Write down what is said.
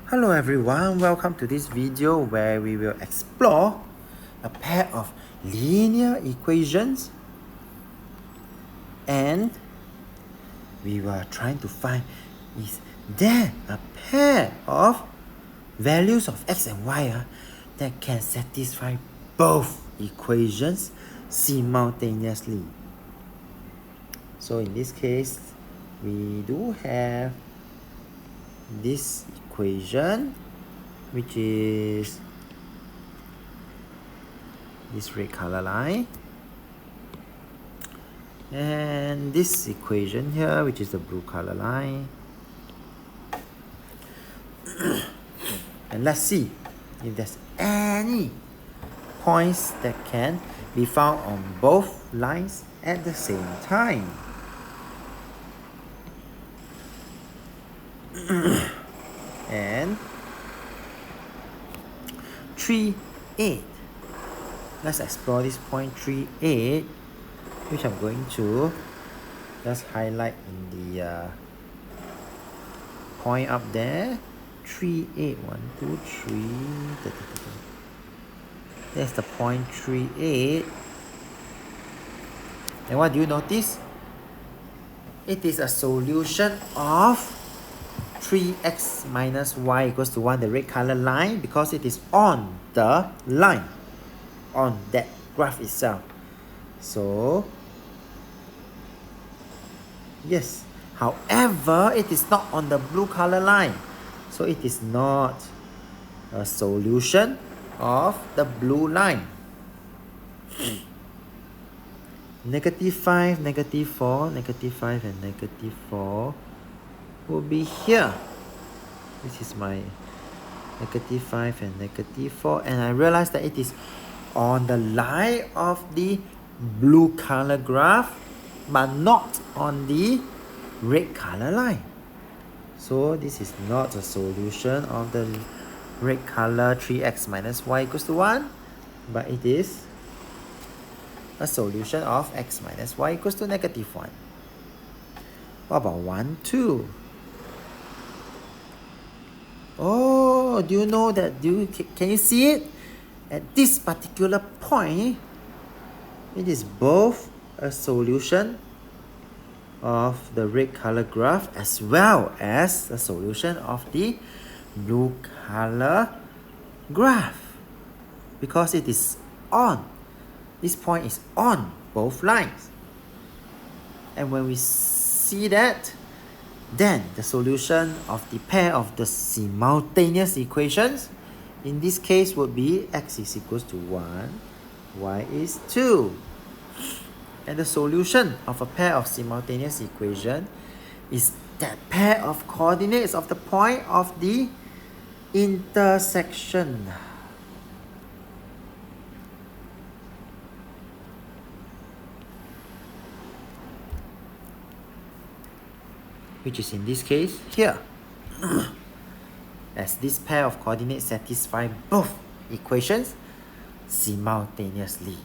Hello everyone, welcome to this video where we will explore a pair of linear equations and we were trying to find, is there a pair of values of x and y that can satisfy both equations simultaneously. So in this case, we do have this equation, which is this red color line, and this equation here, which is the blue color line. And let's see if there's any points that can be found on both lines at the same time. And 3, 8. Let's explore this point 3, 8, which I'm going to just highlight in the point up there. 3, 8, 1, 2, 3. That's the point 3, 8. And what do you notice? It is a solution of 3x minus y equals to 1, the red color line, because it is on the line, on that graph itself. So, yes. However, it is not on the blue color line. So, it is not a solution of the blue line. -5, -4, -5 and -4 will be here. This is my -5 and -4, and I realize that it is on the line of the blue color graph but not on the red color line. So this is not a solution of the red color 3x minus y equals to 1, but it is a solution of x minus y equals to -1. What about 1, 2? Oh, do you know that? Can you see it? At this particular point, it is both a solution of the red color graph as well as a solution of the blue color graph, because it is on. This point is on both lines. And when we see that, then the solution of the pair of the simultaneous equations in this case would be x is equals to 1, y is 2. And the solution of a pair of simultaneous equation is that pair of coordinates of the point of the intersection. Which is in this case here. As this pair of coordinates satisfy both equations simultaneously.